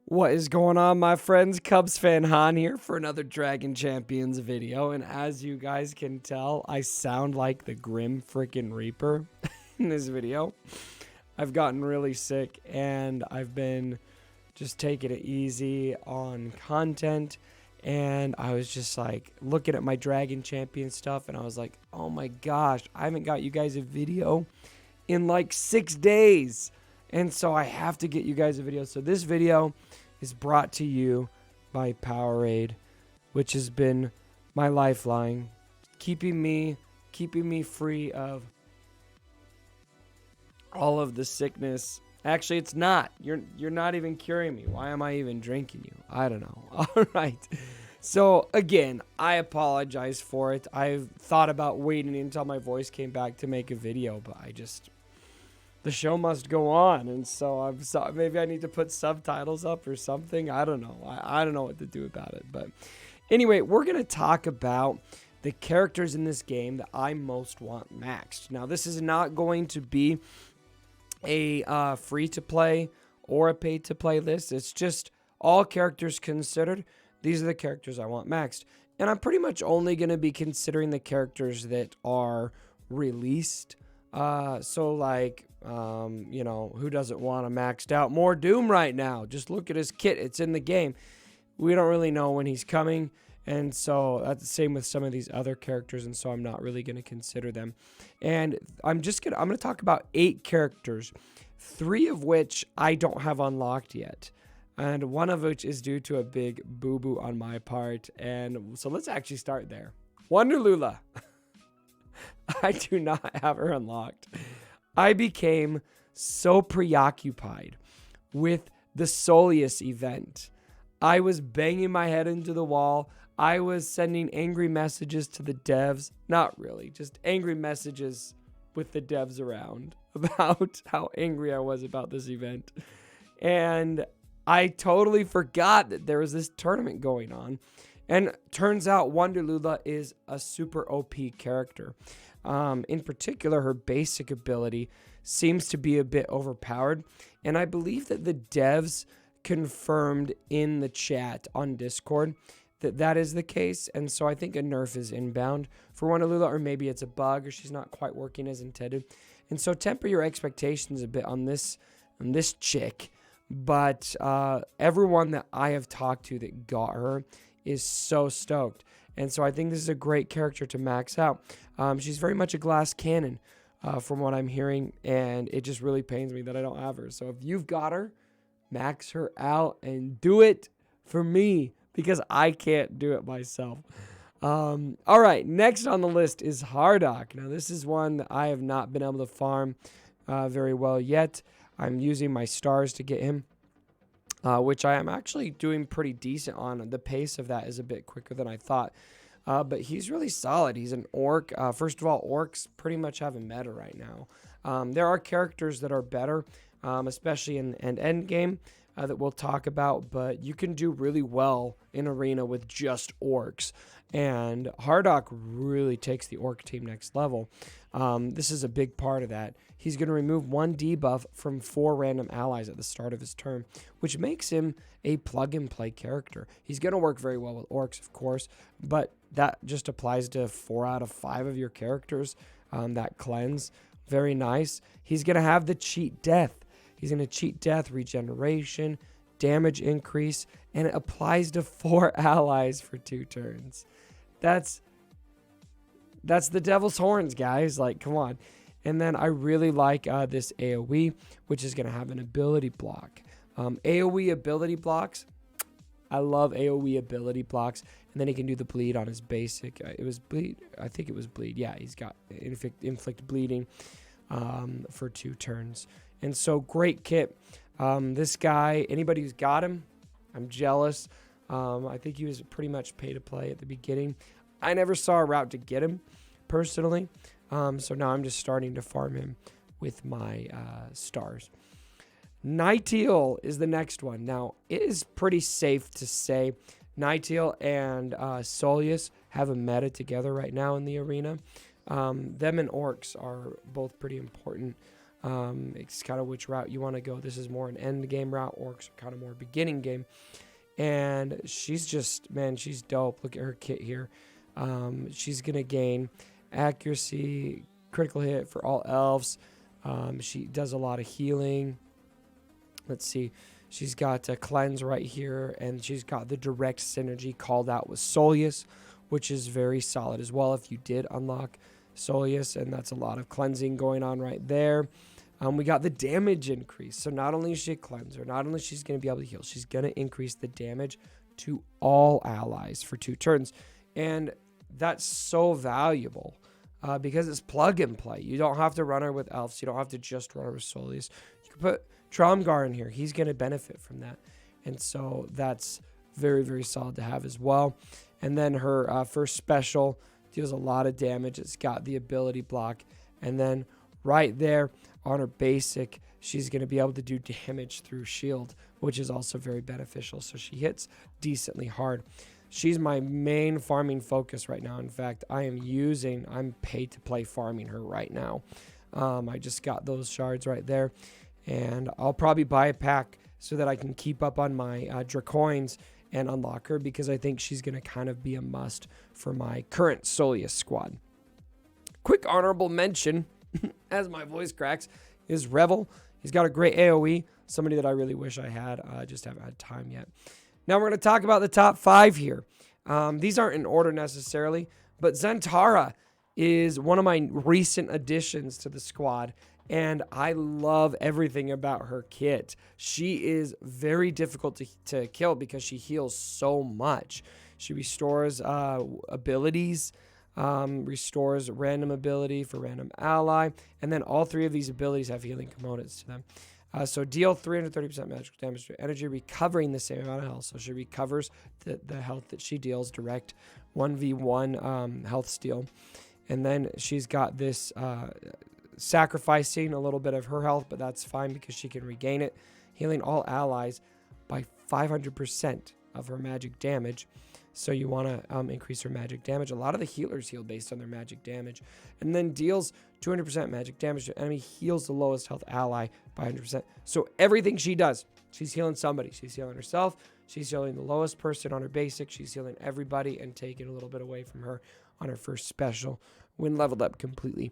What is going on, my friends? Cubs fan Han here for another Dragon Champions video. And as you guys can tell, I sound like the Grim freaking Reaper in this video. I've gotten really sick and I've been just taking it easy on content. And I was just like looking at my Dragon Champion stuff and I was like, oh my gosh, I haven't got you guys a video in like 6 days. And so I have to get you guys a video. So this video is brought to you by Powerade, which has been my lifeline, keeping me free of all of the sickness. Actually, it's not. You're not even curing me. Why am I even drinking you? I don't know. All right. So again, I apologize for it. I've thought about waiting until my voice came back to make a video, but the show must go on, and so maybe I need to put subtitles up or something. I don't know. I don't know what to do about it. But anyway, we're going to talk about the characters in this game that I most want maxed. Now, this is not going to be a free-to-play or a pay-to-play list. It's just all characters considered. These are the characters I want maxed. And I'm pretty much only going to be considering the characters that are released. So like, you know, who doesn't want a maxed out more Doom right now? Just look at his kit. It's in the game. We don't really know when he's coming. And so that's the same with some of these other characters. And so I'm not really going to consider them. And I'm going to talk about 8 characters, 3 of which I don't have unlocked yet. And one of which is due to a big boo-boo on my part. And so let's actually start there. Wonderlula. I do not have her unlocked. I became so preoccupied with the Soleus event. I was banging my head into the wall. I was sending angry messages to the devs. Not really, just angry messages with the devs around about how angry I was about this event. And I totally forgot that there was this tournament going on. And turns out Wonderlula is a super OP character. In particular, her basic ability seems to be a bit overpowered. And I believe that the devs confirmed in the chat on Discord that that is the case. And so I think a nerf is inbound for Wonderlula, or maybe it's a bug or she's not quite working as intended. And so temper your expectations a bit on this chick. But everyone that I have talked to that got her is so stoked. And so I think this is a great character to max out. She's very much a glass cannon from what I'm hearing, and it just really pains me that I don't have her. So if you've got her, max her out and do it for me because I can't do it myself. All right, next on the list is Hardock. Now this is one that I have not been able to farm very well yet. I'm using my stars to get him. Which I am actually doing pretty decent on. The pace of that is a bit quicker than I thought. But he's really solid. He's an orc. First of all, orcs pretty much have a meta right now. There are characters that are better, especially in end game that we'll talk about. But you can do really well in arena with just orcs. And Hardock really takes the orc team next level. This is a big part of that. He's going to remove 1 debuff from 4 random allies at the start of his turn, which makes him a plug-and-play character. He's going to work very well with orcs, of course, but that just applies to 4 out of 5 of your characters. That cleanse, very nice. He's going to have the cheat death. He's going to cheat death, regeneration, damage increase, and it applies to 4 allies for 2 turns. That's the devil's horns, guys. Like, come on. And then I really like this AoE, which is going to have an ability block. AoE ability blocks. I love AoE ability blocks. And then he can do the bleed on his basic. It was bleed. I think it was bleed. Yeah, he's got inflict bleeding for 2 turns. And so great kit. This guy, anybody who's got him, I'm jealous. I think he was pretty much pay to play at the beginning. I never saw a route to get him personally. So now I'm just starting to farm him with my stars. Nighteel is the next one. Now, it is pretty safe to say Nighteel and Soleus have a meta together right now in the arena. Them and orcs are both pretty important It's kind of which route you want to go. This is more an end game route. Orcs are kind of more beginning game. And she's just, man, she's dope. Look at her kit here. She's going to gain accuracy, critical hit for all elves. She does a lot of healing. Let's see. She's got a cleanse right here, and she's got the direct synergy called out with Soleus, which is very solid as well if you did unlock Soleus, and that's a lot of cleansing going on right there. We got the damage increase. So not only is she a cleanser, not only she's going to be able to heal, she's going to increase the damage to all allies for 2 turns. And that's so valuable because it's plug and play. You don't have to run her with elves. You don't have to just run her with Soleus. You can put Tromgar in here. He's going to benefit from that. And so that's very, very solid to have as well. And then her first special deals a lot of damage. It's got the ability block. And then right there on her basic, she's going to be able to do damage through shield, which is also very beneficial. So she hits decently hard. She's my main farming focus right now. In fact, I'm paid to play farming her right now. I just got those shards right there. And I'll probably buy a pack so that I can keep up on my Dracoins and unlock her, because I think she's going to kind of be a must for my current Soleus squad. Quick honorable mention, as my voice cracks, is Revel. He's got a great AoE, somebody that I really wish I had. I just haven't had time yet. Now we're going to talk about the top 5 here. These aren't in order necessarily, but Zentara is one of my recent additions to the squad, and I love everything about her kit. She is very difficult to kill because she heals so much. She restores abilities, restores random ability for random ally, and then all 3 of these abilities have healing components to them. So deal 330% magical damage to energy, recovering the same amount of health. So she recovers the health that she deals, direct 1v1 health steal. And then she's got this sacrificing a little bit of her health, but that's fine because she can regain it, healing all allies by 500% of her magic damage. So you want to increase her magic damage. A lot of the healers heal based on their magic damage. And then deals 200% magic damage to enemy, heals the lowest health ally by 100%. So everything she does, she's healing somebody. She's healing herself. She's healing the lowest person on her basic. She's healing everybody and taking a little bit away from her on her first special when leveled up completely.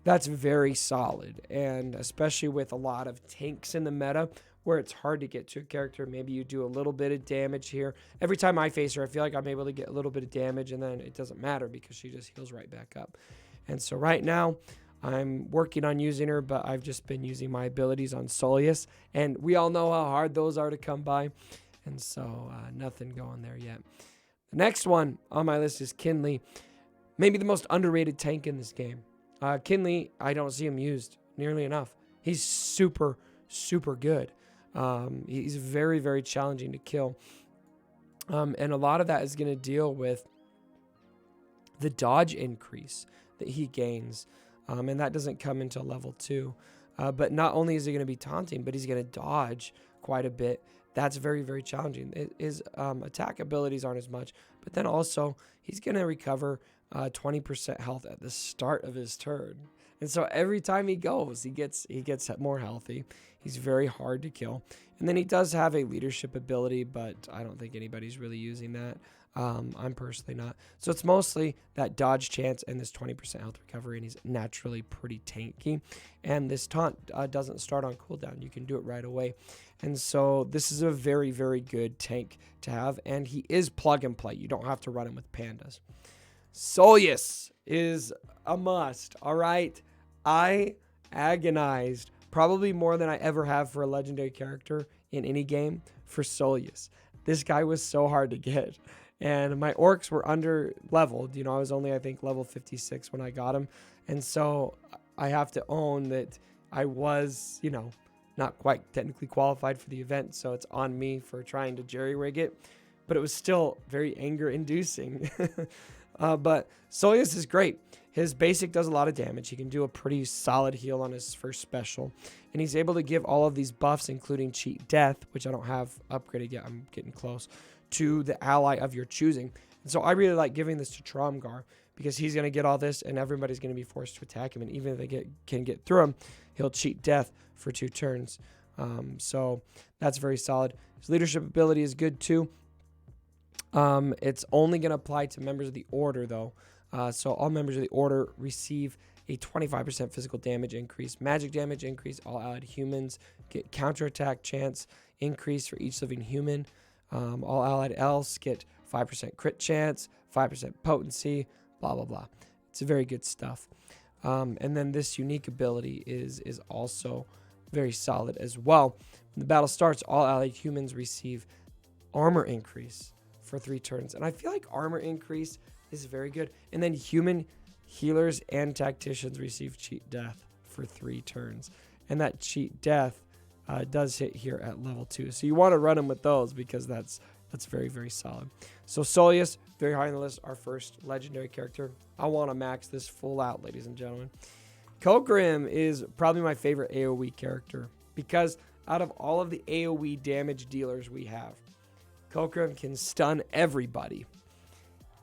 That's very solid. And especially with a lot of tanks in the meta, where it's hard to get to a character. Maybe you do a little bit of damage here. Every time I face her, I feel like I'm able to get a little bit of damage, and then it doesn't matter because she just heals right back up. And so right now, I'm working on using her, but I've just been using my abilities on Soleus, and we all know how hard those are to come by. And so nothing going there yet. The next one on my list is Kinley. Maybe the most underrated tank in this game. Kinley, I don't see him used nearly enough. He's super, super good. He's very, very challenging to kill. And a lot of that is going to deal with the dodge increase that he gains. And that doesn't come until level 2. But not only is he going to be taunting, but he's going to dodge quite a bit. That's very, very challenging. His attack abilities aren't as much. But then also, he's going to recover 20% health at the start of his turn. And so every time he goes, he gets more healthy. He's very hard to kill. And then he does have a leadership ability, but I don't think anybody's really using that. I'm personally not. So it's mostly that dodge chance and this 20% health recovery, and he's naturally pretty tanky. And this taunt doesn't start on cooldown. You can do it right away. And so this is a very, very good tank to have. And he is plug and play. You don't have to run him with pandas. Soleus is a must, all right? I agonized probably more than I ever have for a legendary character in any game for Soleus. This guy was so hard to get. And my orcs were under leveled. You know, I was only, I think, level 56 when I got him. And so I have to own that I was, you know, not quite technically qualified for the event. So it's on me for trying to jerry-rig it. But it was still very anger-inducing. But Soleus is great. His basic does a lot of damage. He can do a pretty solid heal on his first special. And he's able to give all of these buffs, including Cheat Death, which I don't have upgraded yet. I'm getting close, to the ally of your choosing. And so I really like giving this to Tromgar because he's going to get all this and everybody's going to be forced to attack him. And even if they can get through him, he'll cheat death for 2 turns. So that's very solid. His leadership ability is good too. It's only going to apply to members of the order though. So all members of the order receive a 25% physical damage increase, magic damage increase. All allied humans get counterattack chance increase for each living human. All allied elves get 5% crit chance, 5% potency, blah, blah, blah. It's very good stuff. And then this unique ability is also very solid as well. When the battle starts, all allied humans receive armor increase for 3 turns. And I feel like armor increase is very good. And then human healers and tacticians receive cheat death for 3 turns. And that cheat death does hit here at level 2. So you want to run them with those because that's very, very solid. So Soleus, very high on the list, our first legendary character. I want to max this full out, ladies and gentlemen. Kokrim is probably my favorite AoE character because out of all of the AoE damage dealers we have, Kokrim can stun everybody.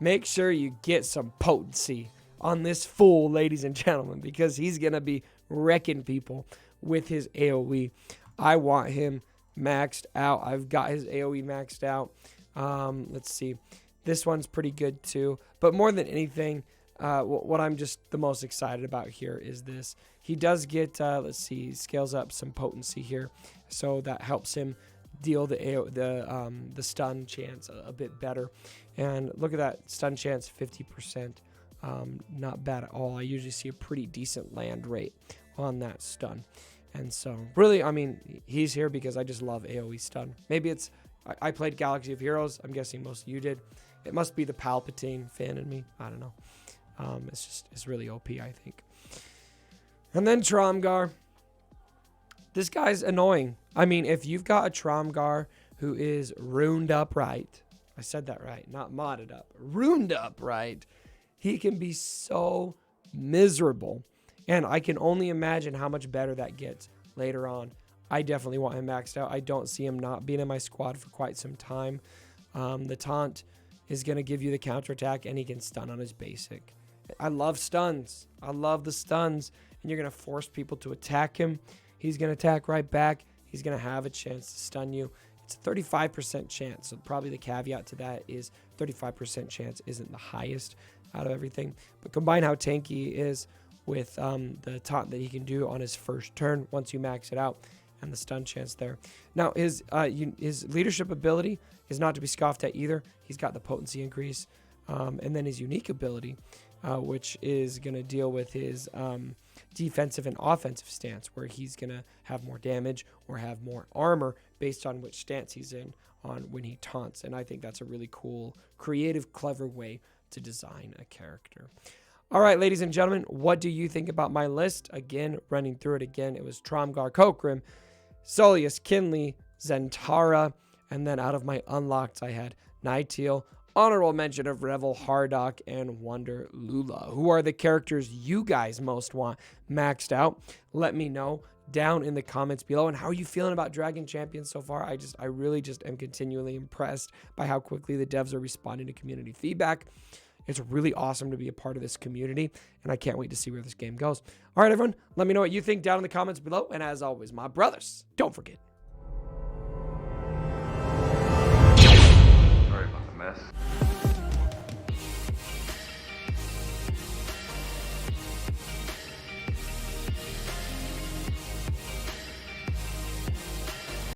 Make sure you get some potency on this fool, ladies and gentlemen, because he's going to be wrecking people with his AoE. I want him maxed out. I've got his AoE maxed out. Let's see. This one's pretty good too. But more than anything, what I'm just the most excited about here is this. He does get, let's see, scales up some potency here. So that helps him deal the stun chance a bit better. And look at that stun chance, 50%. Not bad at all. I usually see a pretty decent land rate on that stun. And so really, I mean, he's here because I just love AoE stun. Maybe it's, I played Galaxy of Heroes. I'm guessing most of you did. It must be the Palpatine fan in me. I don't know. It's really OP, I think. And then Tromgar. This guy's annoying. I mean, if you've got a Tromgar who is runed up right, I said that right, not modded up, runed up right, he can be so miserable. And I can only imagine how much better that gets later on. I definitely want him maxed out. I don't see him not being in my squad for quite some time. The taunt is going to give you the counterattack, and he can stun on his basic. I love stuns. I love the stuns. And you're going to force people to attack him. He's going to attack right back. He's going to have a chance to stun you. It's a 35% chance. So probably the caveat to that is 35% chance isn't the highest out of everything. But combine how tanky he is with the taunt that he can do on his first turn once you max it out, and the stun chance there. Now, his leadership ability is not to be scoffed at either. He's got the potency increase. And then his unique ability, which is going to deal with his defensive and offensive stance, where he's going to have more damage or have more armor based on which stance he's in on when he taunts. And I think that's a really cool, creative, clever way to design a character. All right, ladies and gentlemen, what do you think about my list? Again, running through it again, it was Tromgar, Kokrim, Soleus, Kinley, Zentara, and then out of my unlocked, I had Nighteel, honorable mention of Revel, Hardock, and Wonder Lula. Who are the characters you guys most want maxed out? Let me know down in the comments below. And how are you feeling about Dragon Champions so far? I really just am continually impressed by how quickly the devs are responding to community feedback. It's really awesome to be a part of this community, and I can't wait to see where this game goes. All right, everyone, let me know what you think down in the comments below. And as always, my brothers, don't forget,